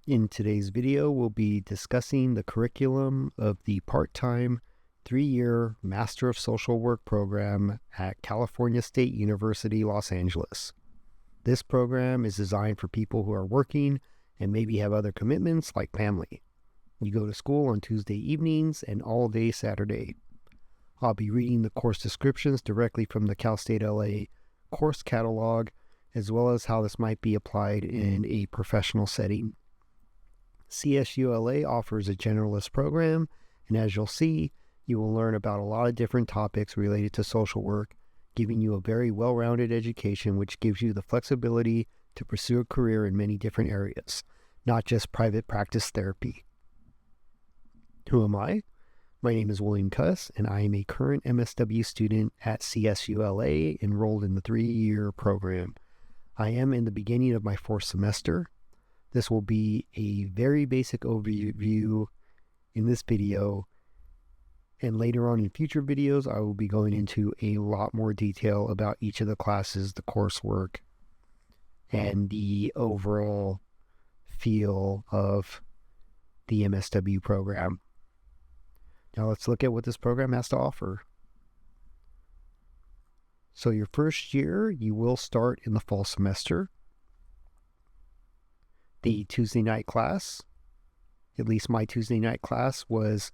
In today's video, we'll be discussing the curriculum of the part-time 3-year Master of Social Work program at California State University, Los Angeles. This program is designed for people who are working and maybe have other commitments like family. You go to school on Tuesday evenings and all day Saturday. I'll be reading the course descriptions directly from the Cal State LA course catalog, as well as how this might be applied in a professional setting. CSULA offers a generalist program, and as you'll see, you will learn about a lot of different topics related to social work, giving you a very well-rounded education which gives you the flexibility to pursue a career in many different areas, not just private practice therapy. Who am I? My name is William Cuss, and I am a current MSW student at CSULA enrolled in the 3-year program. I am in the beginning of my 4th semester. This will be a very basic overview in this video, and later on in future videos I will be going into a lot more detail about each of the classes, the coursework, and the overall feel of the MSW program. Now let's look at what this program has to offer. So your first year, you will start in the fall semester. The Tuesday night class, at least my Tuesday night class, was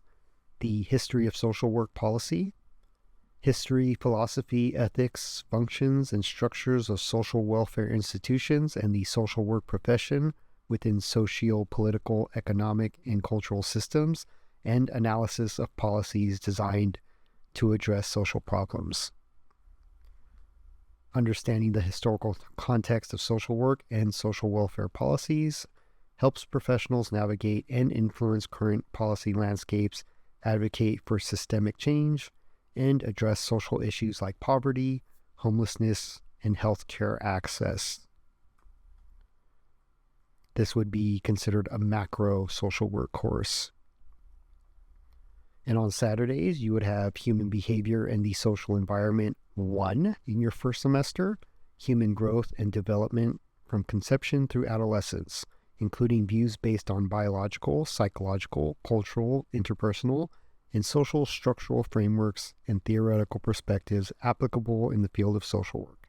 the History of Social Work Policy, History, Philosophy, Ethics, Functions, and Structures of Social Welfare Institutions and the Social Work Profession within Socio-Political, Economic, and Cultural Systems, and Analysis of Policies Designed to Address Social Problems. Understanding the historical context of social work and social welfare policies helps professionals navigate and influence current policy landscapes, advocate for systemic change, and address social issues like poverty, homelessness, and healthcare access. This would be considered a macro social work course. And on Saturdays, you would have Human Behavior and the Social Environment 1 in your first semester, Human Growth and Development from Conception through Adolescence, including views based on biological, psychological, cultural, interpersonal, and social structural frameworks and theoretical perspectives applicable in the field of social work.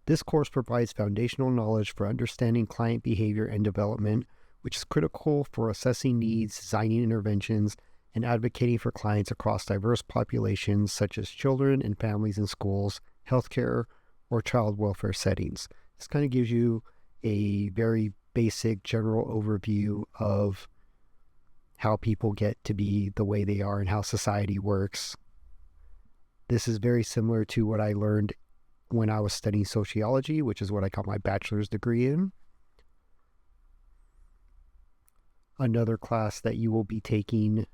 This course provides foundational knowledge for understanding client behavior and development, which is critical for assessing needs, designing interventions, and advocating for clients across diverse populations such as children and families in schools, healthcare, or child welfare settings. This kind of gives you a very basic general overview of how people get to be the way they are and how society works. This is very similar to what I learned when I was studying sociology, which is what I got my bachelor's degree in. Another class that you will be taking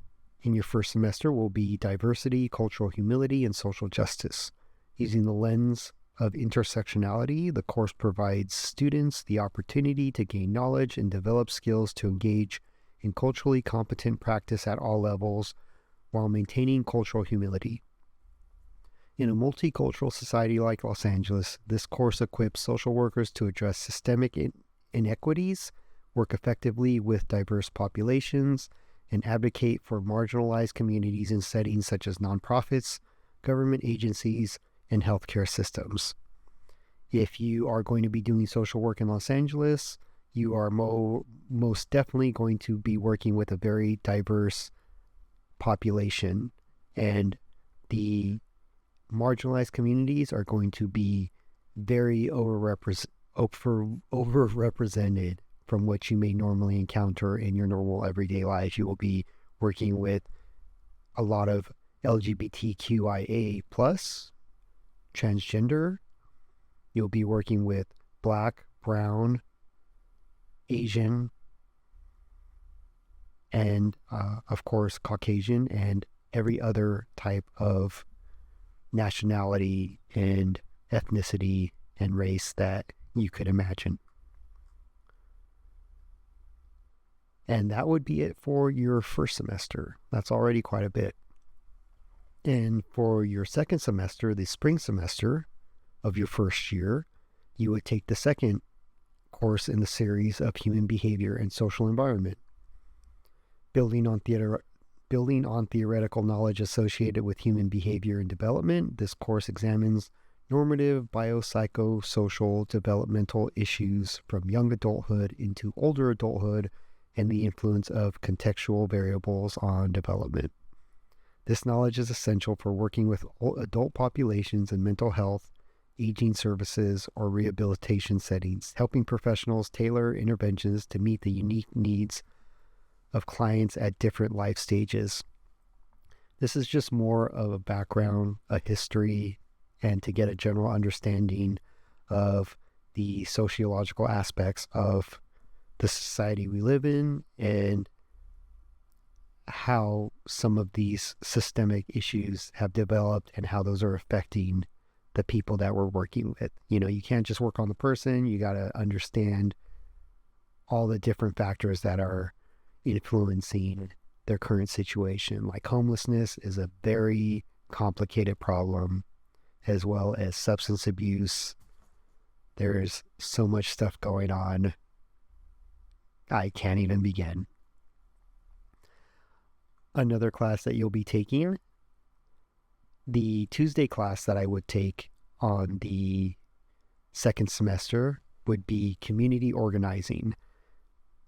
in your first semester will be Diversity, Cultural Humility, and Social Justice. Using the lens of intersectionality, the course provides students the opportunity to gain knowledge and develop skills to engage in culturally competent practice at all levels while maintaining cultural humility. In a multicultural society like Los Angeles, this course equips social workers to address systemic inequities, work effectively with diverse populations, and advocate for marginalized communities in settings such as nonprofits, government agencies, and healthcare systems. If you are going to be doing social work in Los Angeles, you are most definitely going to be working with a very diverse population, and the marginalized communities are going to be very overrepresented from what you may normally encounter in your normal everyday life. You will be working with a lot of LGBTQIA+, transgender. You'll be working with Black, Brown, Asian, and of course Caucasian, and every other type of nationality and ethnicity and race that you could imagine. And that would be it for your first semester. That's already quite a bit. And for your second semester, the spring semester of your first year, you would take the second course in the series of human behavior and social environment. Building on theoretical knowledge associated with human behavior and development, this course examines normative biopsychosocial developmental issues from young adulthood into older adulthood and the influence of contextual variables on development. This knowledge is essential for working with adult populations in mental health, aging services, or rehabilitation settings, helping professionals tailor interventions to meet the unique needs of clients at different life stages. This is just more of a background, a history, and to get a general understanding of the sociological aspects of the society we live in and how some of these systemic issues have developed and how those are affecting the people that we're working with. You can't just work on the person. You got to understand all the different factors that are influencing their current situation. Like homelessness is a very complicated problem, as well as substance abuse. There's so much stuff going on. I can't even begin. Another class that you'll be taking, the Tuesday class that I would take on the second semester would be community organizing,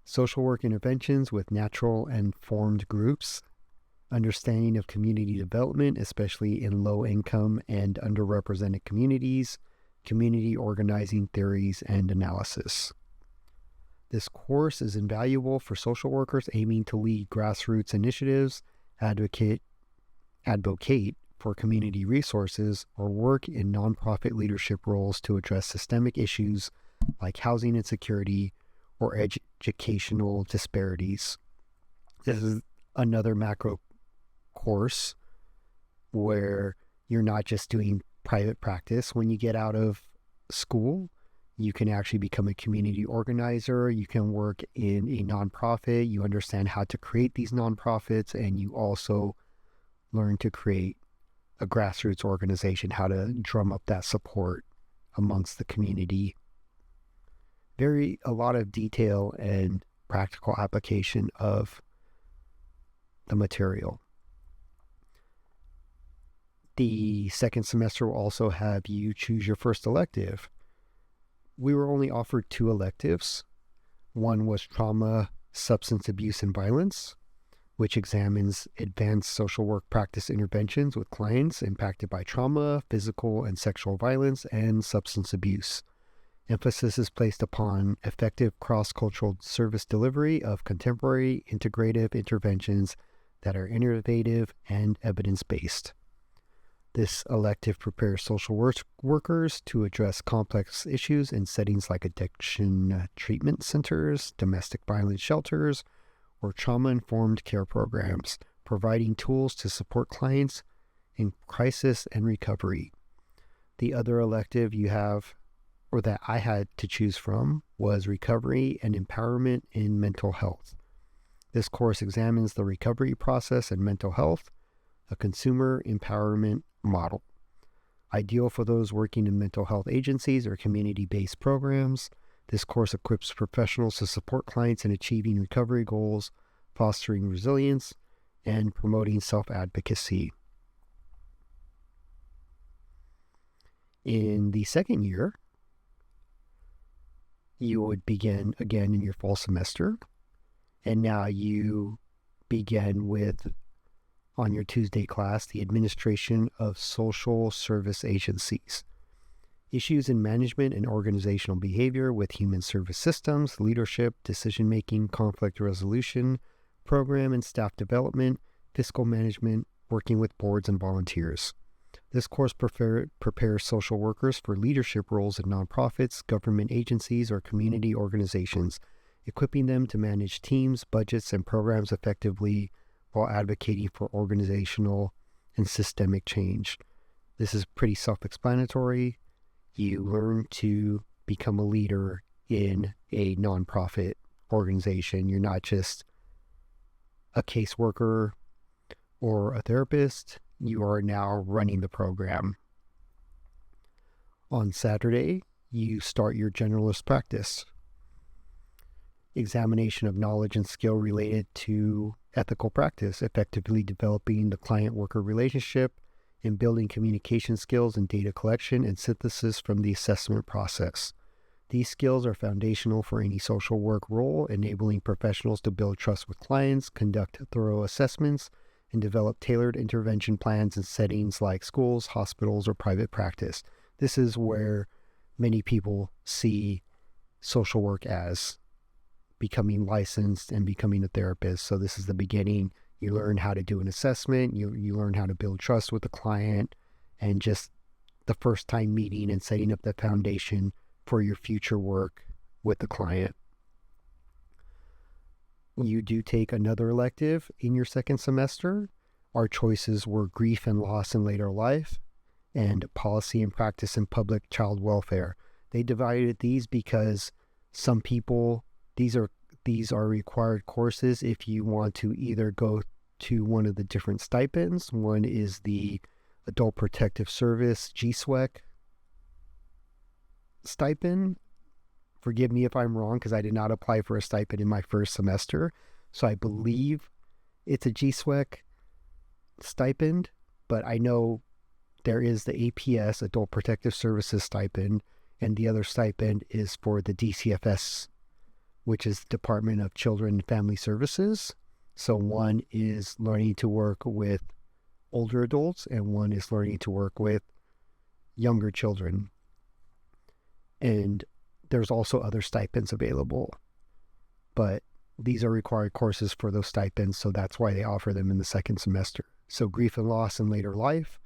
social work interventions with natural and formed groups, understanding of community development, especially in low-income and underrepresented communities, community organizing theories and analysis. This course is invaluable for social workers aiming to lead grassroots initiatives, advocate for community resources, or work in nonprofit leadership roles to address systemic issues like housing insecurity or educational disparities. This is another macro course where you're not just doing private practice. When you get out of school, you can actually become a community organizer. You can work in a nonprofit. You understand how to create these nonprofits, and you also learn to create a grassroots organization, how to drum up that support amongst the community. A lot of detail and practical application of the material. The second semester will also have you choose your first elective. We were only offered 2 electives. One was trauma, substance abuse, and violence, which examines advanced social work practice interventions with clients impacted by trauma, physical and sexual violence, and substance abuse. Emphasis is placed upon effective cross-cultural service delivery of contemporary integrative interventions that are innovative and evidence-based. This elective prepares social workers to address complex issues in settings like addiction treatment centers, domestic violence shelters, or trauma-informed care programs, providing tools to support clients in crisis and recovery. The other elective that I had to choose from was Recovery and Empowerment in Mental Health. This course examines the recovery process in mental health, a consumer empowerment model. Ideal for those working in mental health agencies or community-based programs, this course equips professionals to support clients in achieving recovery goals, fostering resilience, and promoting self-advocacy. In the second year, you would begin again in your fall semester, and now you begin with, on your Tuesday class, the administration of social service agencies. Issues in management and organizational behavior with human service systems, leadership, decision-making, conflict resolution, program and staff development, fiscal management, working with boards and volunteers. This course prepares social workers for leadership roles in nonprofits, government agencies, or community organizations, equipping them to manage teams, budgets, and programs effectively while advocating for organizational and systemic change. This is pretty self-explanatory. You learn to become a leader in a nonprofit organization. You're not just a caseworker or a therapist. You are now running the program. On Saturday, you start your generalist practice. examination of knowledge and skill related to ethical practice, effectively developing the client-worker relationship, and building communication skills and data collection and synthesis from the assessment process. These skills are foundational for any social work role, enabling professionals to build trust with clients, conduct thorough assessments, and develop tailored intervention plans in settings like schools, hospitals, or private practice. This is where many people see social work as becoming licensed and becoming a therapist. So this is the beginning. You learn how to do an assessment, you learn how to build trust with the client, and just the first time meeting and setting up the foundation for your future work with the client. You do take another elective in your second semester. Our choices were grief and loss in later life and policy and practice in public child welfare. They divided these because some people, these are required courses if you want to either go to one of the different stipends. One is the Adult Protective Service GSWEC stipend. Forgive me if I'm wrong, because I did not apply for a stipend in my first semester. So I believe it's a GSWEC stipend, but I know there is the APS, Adult Protective Services stipend, and the other stipend is for the DCFS, which is Department of Children and Family Services. So one is learning to work with older adults, and one is learning to work with younger children. And there's also other stipends available, but these are required courses for those stipends, so that's why they offer them in the second semester. So grief and loss in later life.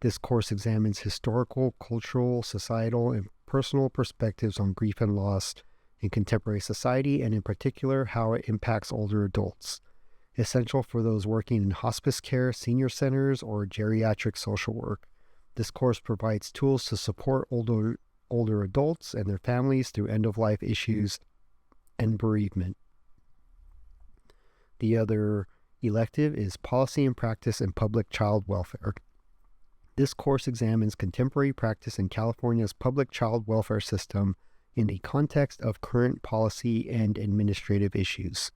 This course examines historical, cultural, societal, and personal perspectives on grief and loss in contemporary society, and in particular, how it impacts older adults. Essential for those working in hospice care, senior centers, or geriatric social work. This course provides tools to support older adults and their families through end-of-life issues and bereavement. The other elective is Policy and Practice in Public Child Welfare. This course examines contemporary practice in California's public child welfare system in the context of current policy and administrative issues.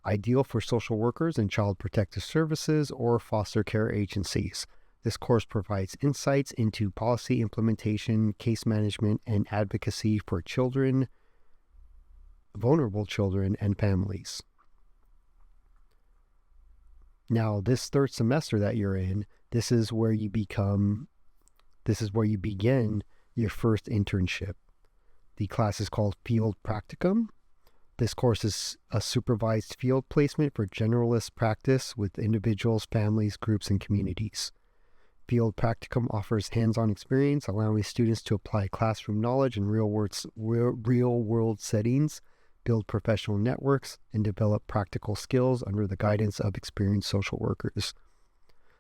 Ideal for social workers and child protective services or foster care agencies. This course provides insights into policy implementation, case management, and advocacy for children, vulnerable children, and families. Now, this third semester that you're in, this is where you begin your first internship. The class is called Field Practicum. This course is a supervised field placement for generalist practice with individuals, families, groups, and communities. Field Practicum offers hands-on experience, allowing students to apply classroom knowledge in real-world settings, build professional networks, and develop practical skills under the guidance of experienced social workers.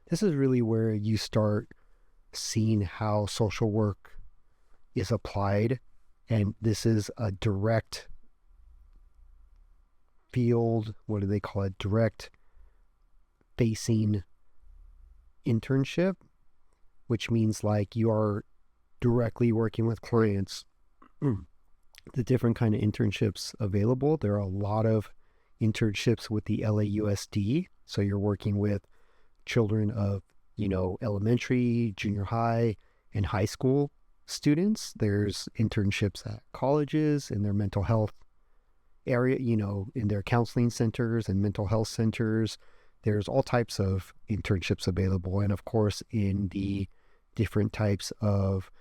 This is really where you start seeing how social work is applied, and this is a direct field, what do they call it? Direct facing internship, which means like you are directly working with clients. The different kind of internships available. There are a lot of internships with the LAUSD. So you're working with children of, elementary, junior high, and high school students. There's internships at colleges in their mental health area, in their counseling centers and mental health centers. There's all types of internships available. And of course, in the different types of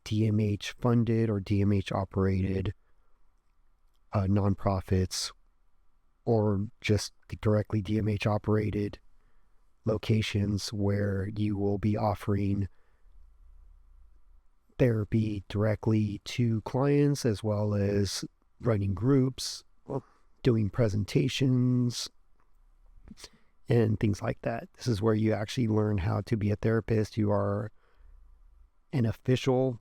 DMH funded or DMH operated nonprofits, or just directly DMH operated locations where you will be offering therapy directly to clients, as well as running groups, doing presentations, and things like that. This is where you actually learn how to be a therapist. You are an official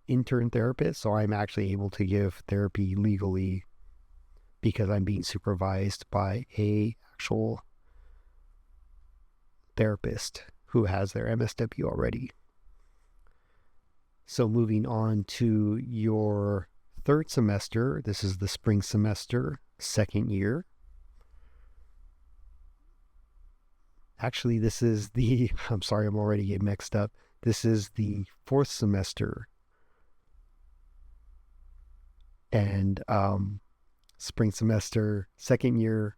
intern therapist, so I'm actually able to give therapy legally because I'm being supervised by a actual therapist who has their MSW already. So moving on to your third semester, this is the spring semester. second year. Actually, this is the, I'm sorry, I'm already getting mixed up. This is the fourth semester. And spring semester, second year,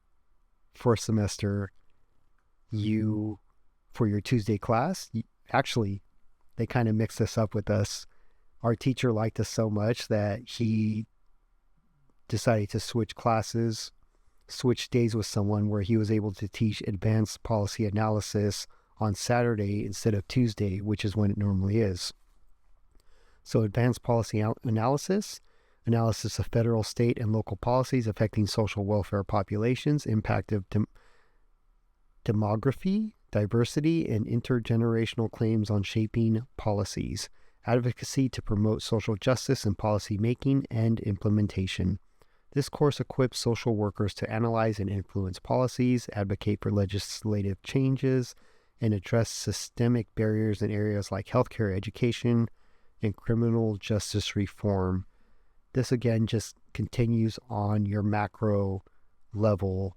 fourth semester, you, for your Tuesday class, actually, they kind of mixed this up with us. Our teacher liked us so much that he decided to switch classes, switch days with someone where he was able to teach advanced policy analysis on Saturday instead of Tuesday, which is when it normally is. So advanced policy analysis of federal, state, and local policies affecting social welfare populations, impact of demography, diversity, and intergenerational claims on shaping policies, advocacy to promote social justice in policy making and implementation. This course equips social workers to analyze and influence policies, advocate for legislative changes, and address systemic barriers in areas like healthcare, education, and criminal justice reform. This again just continues on your macro level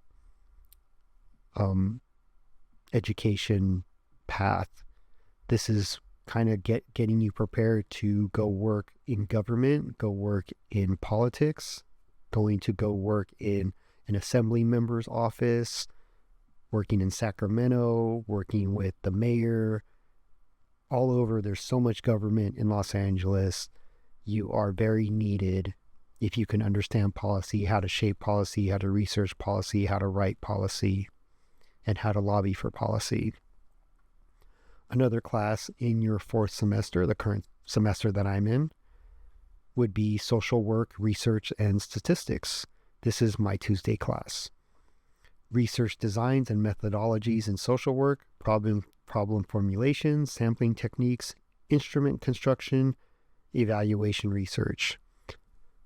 education path. This is kind of getting you prepared to go work in government, go work in politics, going to go work in an assembly member's office, working in Sacramento, working with the mayor, all over. There's so much government in Los Angeles. You are very needed if you can understand policy, how to shape policy, how to research policy, how to write policy, and how to lobby for policy. Another class in your fourth semester, the current semester that I'm in, would be social work, research, and statistics. This is my Tuesday class. Research designs and methodologies in social work, problem formulation, sampling techniques, instrument construction, evaluation research.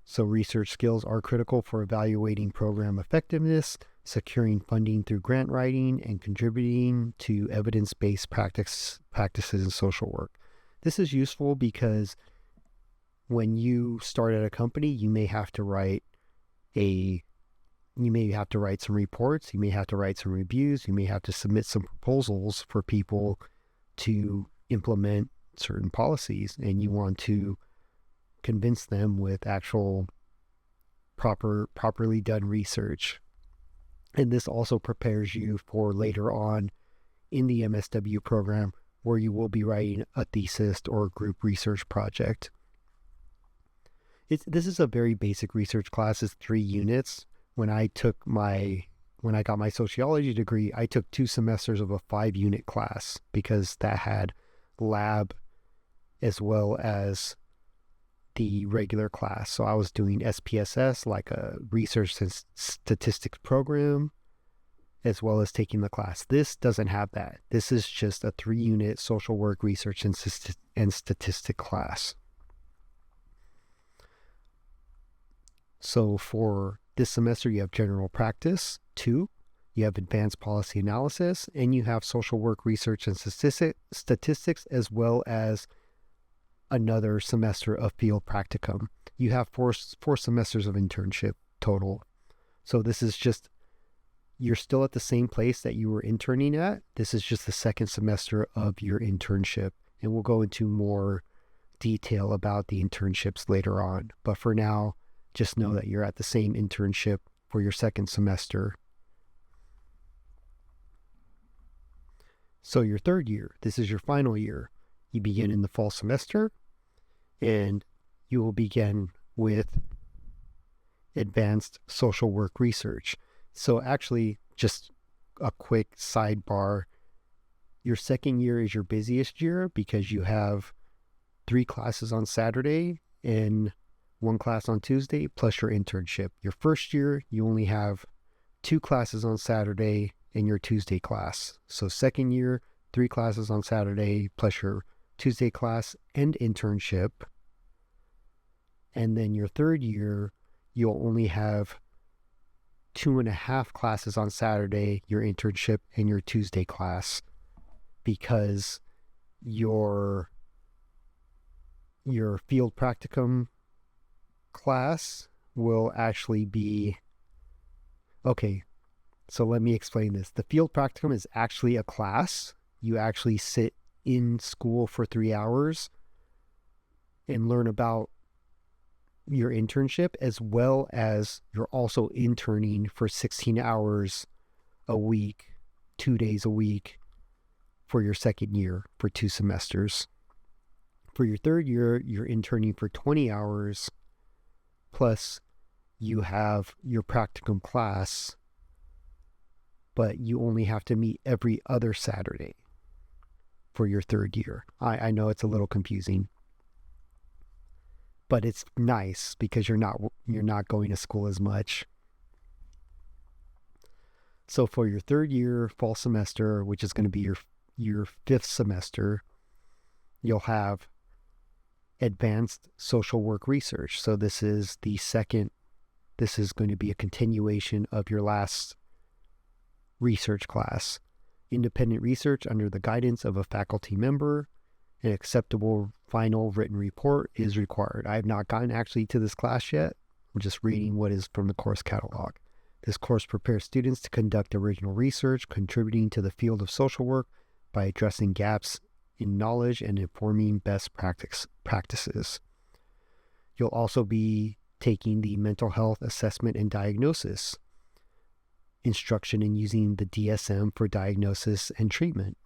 So research skills are critical for evaluating program effectiveness, securing funding through grant writing, and contributing to evidence-based practices in social work. This is useful because when you start at a company, you may have to write some reports, you may have to write some reviews, you may have to submit some proposals for people to implement certain policies, and you want to convince them with actual properly done research. And this also prepares you for later on in the MSW program where you will be writing a thesis or a group research project. This is a very basic research class. It's 3 units. When I got my sociology degree, I took 2 semesters of a 5-unit class because that had lab as well as the regular class. So I was doing SPSS, like a research and statistics program, as well as taking the class. This doesn't have that. This is just a 3-unit social work, research, and statistic class. So for this semester, you have general practice 2, you have advanced policy analysis, and you have social work, research, and statistics, as well as another semester of field practicum. You have four semesters of internship total. So this is just, you're still at the same place that you were interning at. This is just the second semester of your internship. And we'll go into more detail about the internships later on. But for now, just know that you're at the same internship for your second semester. So your third year, this is your final year. You begin in the fall semester, and you will begin with advanced social work research. So actually, just a quick sidebar, your second year is your busiest year because you have 3 classes on Saturday and 1 class on Tuesday, plus your internship. Your first year, you only have 2 classes on Saturday and your Tuesday class. So second year, 3 classes on Saturday, plus your Tuesday class and internship. And then your third year, you'll only have 2.5 classes on Saturday, your internship, and your Tuesday class, because your field practicum class will actually be Okay, so let me explain this. The field practicum is actually a class. You actually sit in school for 3 hours and learn about your internship, as well as you're also interning for 16 hours a week, 2 days a week for your second year for 2 semesters. For your third year, you're interning for 20 hours, plus you have your practicum class, but you only have to meet every other Saturday for your third year. I know it's a little confusing, but it's nice because you're not going to school as much. So for your third year fall semester, which is going to be your fifth semester, you'll have advanced social work research. So this is going to be a continuation of your last research class. Independent research under the guidance of a faculty member. An acceptable final written report is required. I have not gotten actually to this class yet. I'm just reading what is from the course catalog. This course prepares students to conduct original research, contributing to the field of social work by addressing gaps in knowledge and informing best practices. You'll also be taking the mental health assessment and diagnosis, instruction in using the DSM for diagnosis and treatment.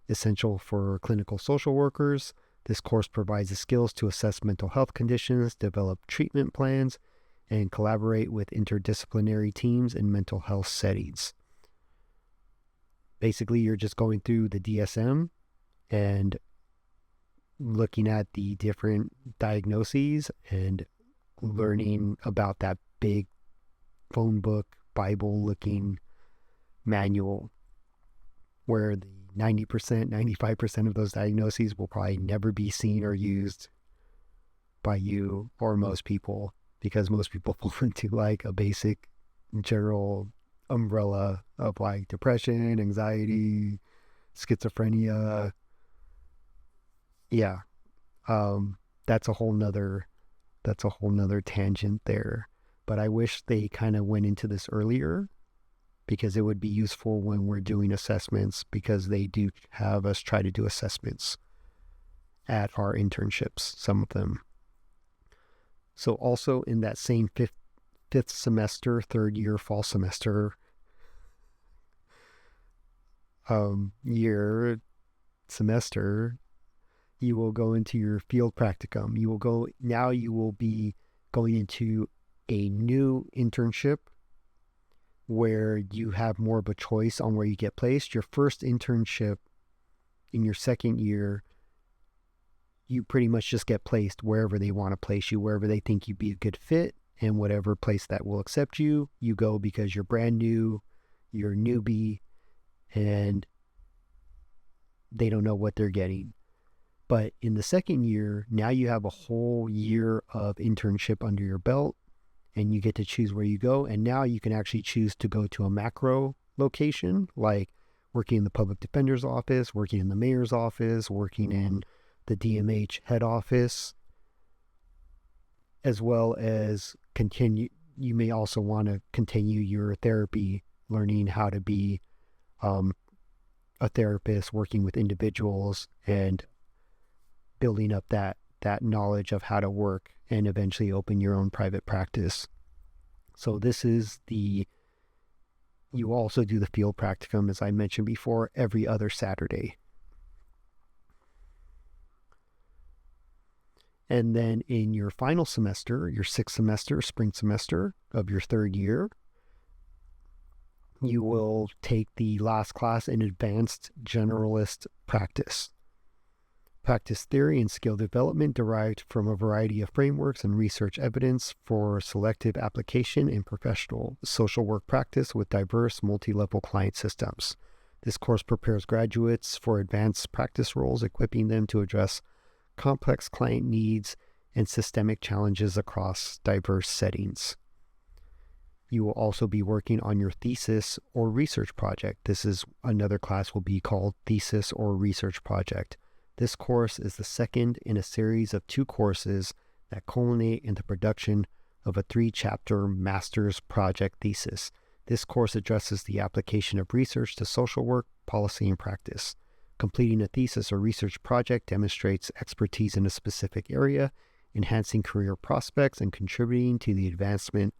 Essential for clinical social workers, this course provides the skills to assess mental health conditions, develop treatment plans, and collaborate with interdisciplinary teams in mental health settings. Basically, you're just going through the DSM and looking at the different diagnoses and learning about that big phone book, Bible-looking manual where the 90%, 95% of those diagnoses will probably never be seen or used by you or most people, because most people fall into like a basic general umbrella of like depression, anxiety, schizophrenia. Yeah. That's a whole nother tangent there. But I wish they kind of went into this earlier, because it would be useful when we're doing assessments, because they do have us try to do assessments at our internships, some of them. So also in that same fifth semester, third year fall semester semester, you will go into your field practicum. You will be going into a new internship where you have more of a choice on where you get placed. Your first internship in your second year, you pretty much just get placed wherever they want to place you, wherever they think you'd be a good fit, and whatever place that will accept you, you go because you're brand new, you're a newbie, and they don't know what they're getting. But in the second year, now you have a whole year of internship under your belt, and you get to choose where you go. And now you can actually choose to go to a macro location, like working in the public defender's office, working in the mayor's office, working in the DMH head office, as well as you may also want to continue your therapy, learning how to be a therapist, working with individuals, and building up that knowledge of how to work and eventually open your own private practice. So this is you also do the field practicum, as I mentioned before, every other Saturday. And then in your final semester, your sixth semester, spring semester of your third year, you will take the last class in advanced generalist practice. Practice theory and skill development derived from a variety of frameworks and research evidence for selective application in professional social work practice with diverse multi-level client systems. This course prepares graduates for advanced practice roles, equipping them to address complex client needs and systemic challenges across diverse settings. You will also be working on your thesis or research project. This is another class will be called thesis or research project. This course is the second in a series of 2 courses that culminate in the production of a 3-chapter master's project thesis. This course addresses the application of research to social work, policy, and practice. Completing a thesis or research project demonstrates expertise in a specific area, enhancing career prospects and contributing to the advancement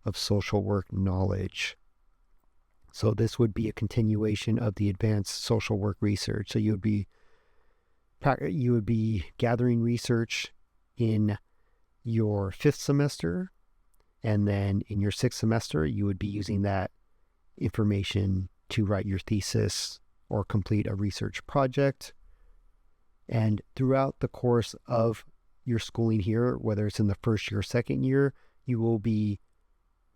of social work knowledge. So this would be a continuation of the advanced social work research. So you would be gathering research in your 5th semester, and then in your 6th semester, you would be using that information to write your thesis or complete a research project. And throughout the course of your schooling here, whether it's in the first year or second year, you will be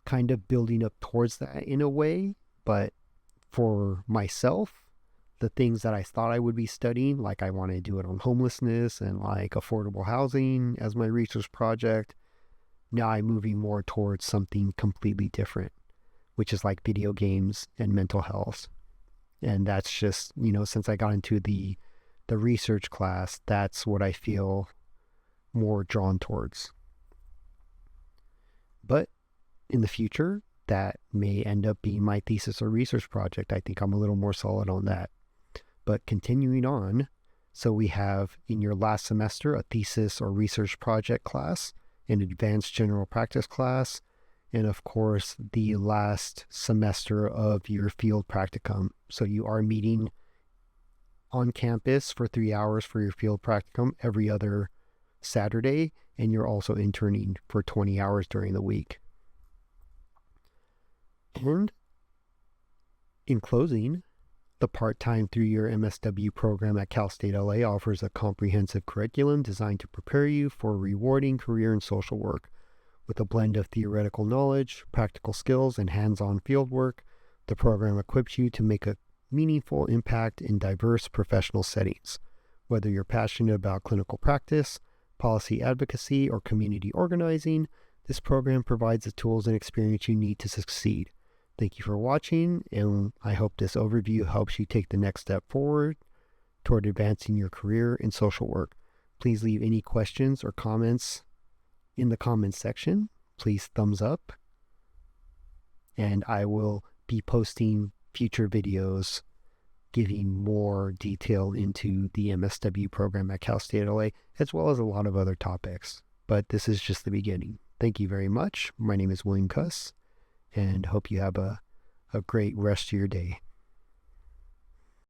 kind of building up towards that in a way. But for myself, the things that I thought I would be studying, like I want to do it on homelessness and like affordable housing as my research project, now I'm moving more towards something completely different, which is like video games and mental health. And that's just, since I got into the research class, that's what I feel more drawn towards. But in the future, that may end up being my thesis or research project. I think I'm a little more solid on that. But continuing on, so we have in your last semester a thesis or research project class, an advanced general practice class, and of course the last semester of your field practicum. So you are meeting on campus for 3 hours for your field practicum every other Saturday, and you're also interning for 20 hours during the week. And in closing, the part-time 3-year MSW program at Cal State LA offers a comprehensive curriculum designed to prepare you for a rewarding career in social work. With a blend of theoretical knowledge, practical skills, and hands-on field work, the program equips you to make a meaningful impact in diverse professional settings. Whether you're passionate about clinical practice, policy advocacy, or community organizing, this program provides the tools and experience you need to succeed. Thank you for watching, and I hope this overview helps you take the next step forward toward advancing your career in social work. Please leave any questions or comments in the comments section. Please thumbs up, and I will be posting future videos giving more detail into the MSW program at Cal State LA, as well as a lot of other topics. But this is just the beginning. Thank you very much. My name is William Cuss, and hope you have a great rest of your day.